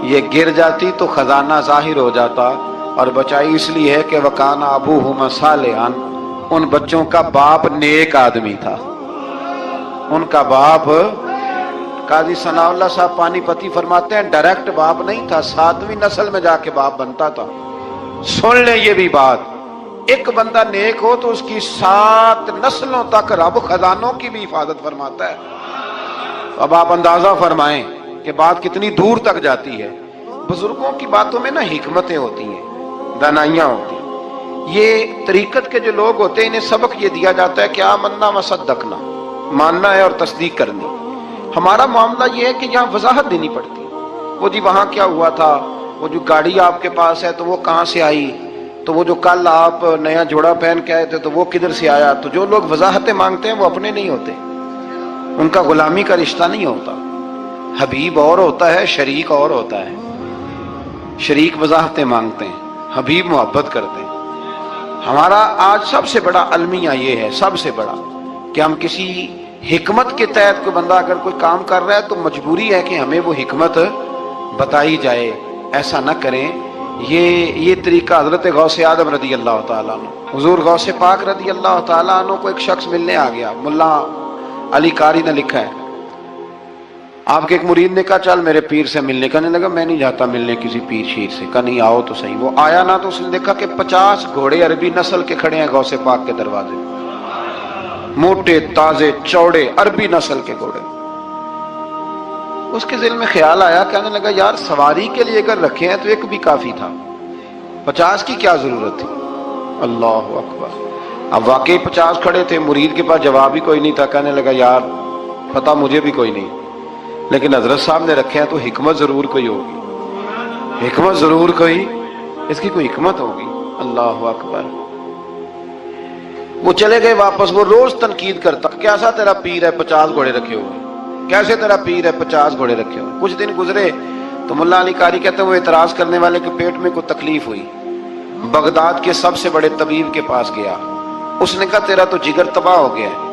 یہ گر جاتی تو خزانہ ظاہر ہو جاتا. اور بچائی اس لیے ہے کہ وکان ابوہما صالحا، ان بچوں کا باپ نیک آدمی تھا. ان کا باپ، قاضی ثناء اللہ صاحب پانی پتی فرماتے ہیں ڈائریکٹ باپ نہیں تھا، 7ویں نسل میں جا کے باپ بنتا تھا. سن لیں یہ بھی بات، ایک بندہ نیک ہو تو اس کی 7 نسلوں تک رب خزانوں کی بھی حفاظت فرماتا ہے. اب آپ اندازہ فرمائیں کہ بات کتنی دور تک جاتی ہے. بزرگوں کی باتوں میں نا حکمتیں ہوتی ہیں، دانائیاں ہوتی ہیں. یہ طریقت کے جو لوگ ہوتے ہیں انہیں سبق یہ دیا جاتا ہے کہ آمنا وصدقنا، ماننا ہے اور تصدیق کرنی. ہمارا معاملہ یہ ہے کہ یہاں وضاحت دینی پڑتی. وہ جی وہاں کیا ہوا تھا، وہ جو گاڑی آپ کے پاس ہے تو وہ کہاں سے آئی، تو وہ جو کل آپ نیا جوڑا پہن کے آئے تھے تو وہ کدھر سے آیا. تو جو لوگ وضاحتیں مانگتے ہیں وہ اپنے نہیں ہوتے، ان کا غلامی کا رشتہ نہیں ہوتا. حبیب اور ہوتا ہے، شریک اور ہوتا ہے. شریک وضاحتیں مانگتے ہیں، حبیب محبت کرتے ہیں. ہمارا آج سب سے بڑا المیہ یہ ہے، سب سے بڑا، کہ ہم کسی حکمت کے تحت کوئی بندہ اگر کوئی کام کر رہا ہے تو مجبوری ہے کہ ہمیں وہ حکمت بتائی جائے. ایسا نہ کریں. یہ طریقہ حضرت غوث اعظم رضی اللہ تعالیٰ عنہ، حضور غوث پاک رضی اللہ تعالیٰ عنہ کو ایک شخص ملنے آ گیا. ملا علی قاری نے لکھا ہے، آپ کے ایک مرید نے کہا چل میرے پیر سے ملنے. کہنے لگا میں نہیں جاتا ملنے کسی پیر شیر سے. کہا نہیں آؤ تو صحیح. وہ آیا نا تو اس نے دیکھا کہ 50 گھوڑے عربی نسل کے کھڑے ہیں غوث پاک کے دروازے، موٹے تازے چوڑے عربی نسل کے گھوڑے. اس کے ذہن میں خیال آیا، کہنے لگا یار سواری کے لیے اگر رکھے ہیں تو ایک بھی کافی تھا، 50 کی کیا ضرورت تھی. اللہ اکبر. اب واقعی 50 کھڑے تھے، مرید کے پاس جواب ہی کوئی نہیں تھا. کہنے لگا یار پتہ مجھے بھی کوئی نہیں، لیکن حضرت صاحب نے رکھے ہیں تو حکمت ضرور کوئی ہوگی، حکمت ضرور کوئی، اس کی کوئی حکمت ہوگی. اللہ اکبر. وہ چلے گئے واپس. وہ روز تنقید کرتا، کیسا تیرا پیر ہے 50 گھوڑے رکھے ہوئے، کیسے تیرا پیر ہے 50 گھوڑے رکھے ہوئے. کچھ دن گزرے تو ملا علی قاری کہتے ہیں وہ اعتراض کرنے والے کے پیٹ میں کوئی تکلیف ہوئی. بغداد کے سب سے بڑے طبیب کے پاس گیا. اس نے کہا تیرا تو جگر تباہ ہو گیا ہے،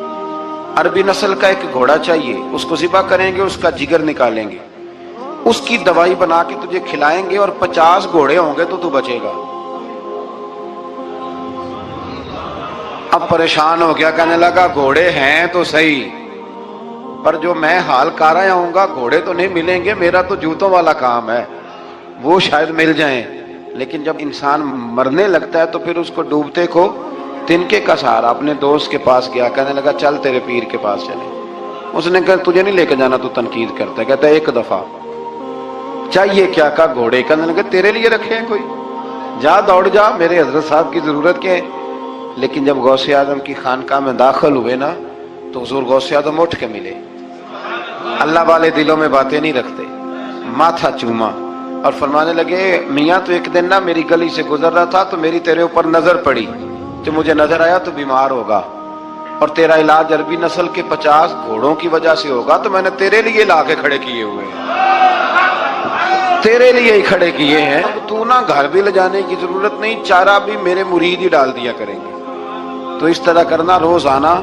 عربی نسل کا ایک گھوڑا چاہیے، اس کو ذبح کریں گے، اس کا جگر نکالیں گے، اس کی دوائی بنا کے تجھے کھلائیں گے اور 50 گھوڑے ہوں گے تو تو بچے گا. اب پریشان ہو گیا، کہنے لگا گھوڑے ہیں تو صحیح، پر جو میں حال کر رہا ہوں گا گھوڑے تو نہیں ملیں گے، میرا تو جوتوں والا کام ہے، وہ شاید مل جائیں. لیکن جب انسان مرنے لگتا ہے تو پھر اس کو ڈوبتے کو تنکے کا سہارا. اپنے دوست کے پاس گیا، کہنے لگا چل تیرے پیر کے پاس چلے. اس نے کہا تجھے نہیں لے کے جانا، تو تنقید کرتا ہے. کہتا ہے ایک دفعہ چاہیے کیا؟ کہا گھوڑے. کہنے لگا تیرے لیے رکھے ہیں کوئی، جا دوڑ جا، میرے حضرت صاحب کی ضرورت کیا ہے. لیکن جب غوث اعظم کی خانقاہ میں داخل ہوئے نا تو حضور غوث اعظم اٹھ کے ملے. اللہ والے دلوں میں باتیں نہیں رکھتے. ماتھا چوما اور فرمانے لگے میاں تو ایک دن نا میری گلی سے گزر رہا تھا تو میری تیرے اوپر نظر پڑی، جو مجھے نظر آیا تو بیمار ہوگا اور تیرا علاج عربی نسل کے 50 گھوڑوں کی وجہ سے ہوگا، تو میں نے تیرے لیے لا کے کھڑے کیے ہوئے ہیں، تیرے لیے ہی کھڑے کیے ہیں. تو نا گھر بھی لے جانے کی ضرورت نہیں، چارہ بھی میرے مرید ہی ڈال دیا کریں گے. تو اس طرح کرنا، روز آنا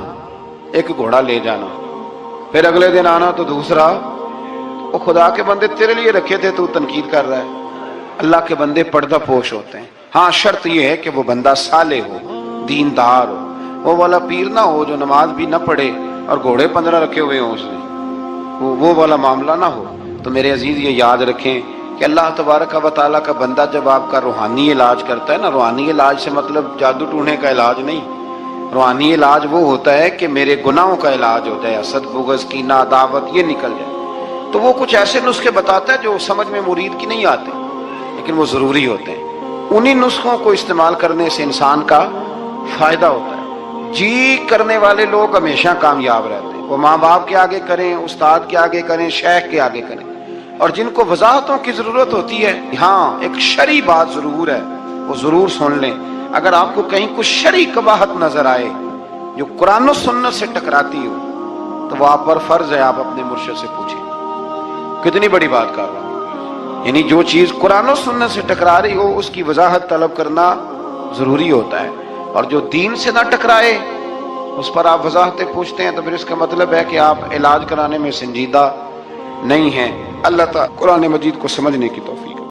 ایک گھوڑا لے جانا، پھر اگلے دن آنا تو دوسرا. وہ خدا کے بندے تیرے لیے رکھے تھے، تو تنقید کر رہا ہے. اللہ کے بندے پردہ پوش ہوتے ہیں. ہاں شرط یہ ہے کہ وہ بندہ صالح ہو، دیندار ہو. وہ والا پیر نہ ہو جو نماز بھی نہ پڑھے اور گھوڑے 15 رکھے ہوئے ہوں اس نے، وہ والا معاملہ نہ ہو. تو میرے عزیز یہ یاد رکھیں کہ اللہ تبارک و تعالیٰ کا بندہ جب آپ کا روحانی علاج کرتا ہے نا، روحانی علاج سے مطلب جادو ٹونے کا علاج نہیں، روحانی علاج وہ ہوتا ہے کہ میرے گناہوں کا علاج ہوتا ہے، حسد بغض کینہ عداوت یہ نکل جائے. تو وہ کچھ ایسے نسخے بتاتا ہے جو سمجھ میں مرید کی نہیں آتے لیکن وہ ضروری ہوتے ہیں. انہی نسخوں کو استعمال کرنے سے انسان کا فائدہ ہوتا ہے. جی کرنے والے لوگ ہمیشہ کامیاب رہتے ہیں. وہ ماں باپ کے آگے کریں، استاد کے آگے کریں، شیخ کے آگے کریں. اور جن کو وضاحتوں کی ضرورت ہوتی ہے، ہاں ایک شرعی بات ضرور ہے، وہ ضرور سن لیں. اگر آپ کو کہیں کچھ شرعی قباحت نظر آئے جو قرآن و سنت سے ٹکراتی ہو تو وہ آپ پر فرض ہے آپ اپنے مرشد سے پوچھیں. کتنی بڑی بات کر رہا ہوں. یعنی جو چیز قرآن و سنت سے ٹکرا رہی ہو اس کی وضاحت طلب کرنا ضروری ہوتا ہے، اور جو دین سے نہ ٹکرائے اس پر آپ وضاحتیں پوچھتے ہیں تو پھر اس کا مطلب ہے کہ آپ علاج کرانے میں سنجیدہ نہیں ہیں. اللہ تعالیٰ قرآن مجید کو سمجھنے کی توفیق